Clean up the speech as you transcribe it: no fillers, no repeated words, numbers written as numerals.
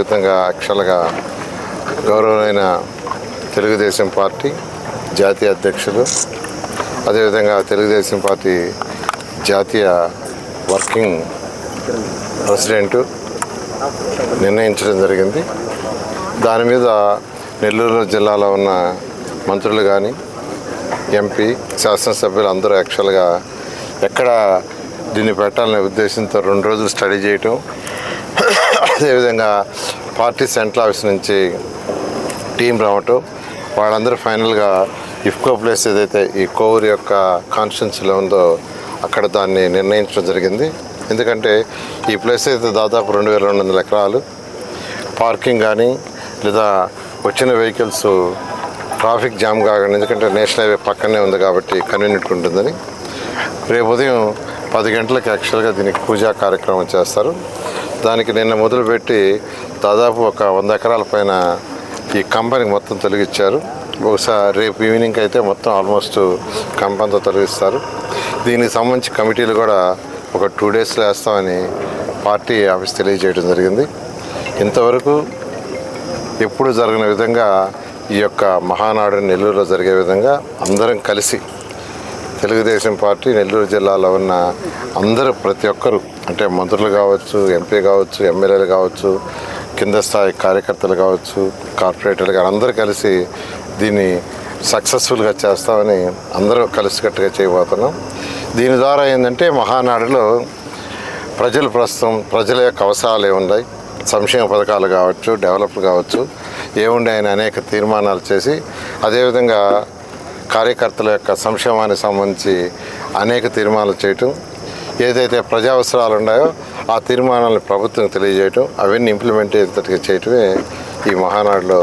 విధంగా యాక్చువల్గా గౌరవమైన తెలుగుదేశం పార్టీ జాతీయ అధ్యక్షులు, అదేవిధంగా తెలుగుదేశం పార్టీ జాతీయ వర్కింగ్ ప్రెసిడెంటు నిర్ణయించడం జరిగింది. దాని మీద నెల్లూరు జిల్లాలో ఉన్న మంత్రులు కానీ, ఎంపీ, శాసనసభ్యులు అందరూ యాక్చువల్గా ఎక్కడ దీన్ని పెట్టాలనే ఉద్దేశంతో 2 రోజులు స్టడీ చేయటం, అదేవిధంగా పార్టీ సెంట్రల్ ఆఫీస్ నుంచి టీం రావటం, వాళ్ళందరూ ఫైనల్గా ఇఫ్కో ప్లేస్ ఏదైతే ఈ కోవూరు యొక్క కాన్స్టిట్యున్సీలో ఉందో అక్కడ దాన్ని నిర్ణయించడం జరిగింది. ఎందుకంటే ఈ ప్లేస్ అయితే దాదాపు 2200 ఎకరాలు, పార్కింగ్ కానీ లేదా వచ్చిన వెహికల్స్ ట్రాఫిక్ జామ్ కాకుండా, ఎందుకంటే నేషనల్ హైవే పక్కనే ఉంది కాబట్టి కన్వీనియంట్ ఉంటుందని రేపు ఉదయం 10 గంటలకు యాక్చువల్గా దీనికి పూజా కార్యక్రమం చేస్తారు. దానికి నిన్న మొదలుపెట్టి దాదాపు ఒక 100 ఎకరాల పైన ఈ కంపెనీకి మొత్తం తొలగించారు. బహుశా రేపు ఈవినింగ్ అయితే మొత్తం ఆల్మోస్ట్ కంపెనీతో తొలగిస్తారు. దీనికి సంబంధించి కమిటీలు కూడా ఒక 2 డేస్లో వేస్తామని పార్టీ ఆఫీస్ తెలియజేయడం జరిగింది. ఇంతవరకు ఎప్పుడు జరిగిన విధంగా ఈ యొక్క మహానాడు నెల్లూరులో జరిగే విధంగా అందరం కలిసి తెలుగుదేశం పార్టీ నెల్లూరు జిల్లాలో ఉన్న అందరూ ప్రతి ఒక్కరు, అంటే మంత్రులు కావచ్చు, ఎంపీ కావచ్చు, ఎమ్మెల్యేలు కావచ్చు, కింద స్థాయి కార్యకర్తలు కావచ్చు, కార్పొరేటర్లు కానీ అందరూ కలిసి దీన్ని సక్సెస్ఫుల్గా చేస్తామని అందరూ కలిసికట్టుగా చేయబోతున్నాం. దీని ద్వారా ఏంటంటే మహానాడులో ప్రజల యొక్క అవసరాలు ఏమున్నాయి, సంక్షేమ పథకాలు కావచ్చు, డెవలప్ కావచ్చు, ఏముండాయని అనేక తీర్మానాలు చేసి, అదేవిధంగా కార్యకర్తల యొక్క సంక్షేమానికి సంబంధించి అనేక తీర్మానాలు చేయటం, ఏదైతే ప్రజా అవసరాలు ఉన్నాయో ఆ తీర్మానాలను ప్రభుత్వం తెలియజేయటం, అవన్నీ ఇంప్లిమెంట్ చేయటమే ఈ మహానాడులో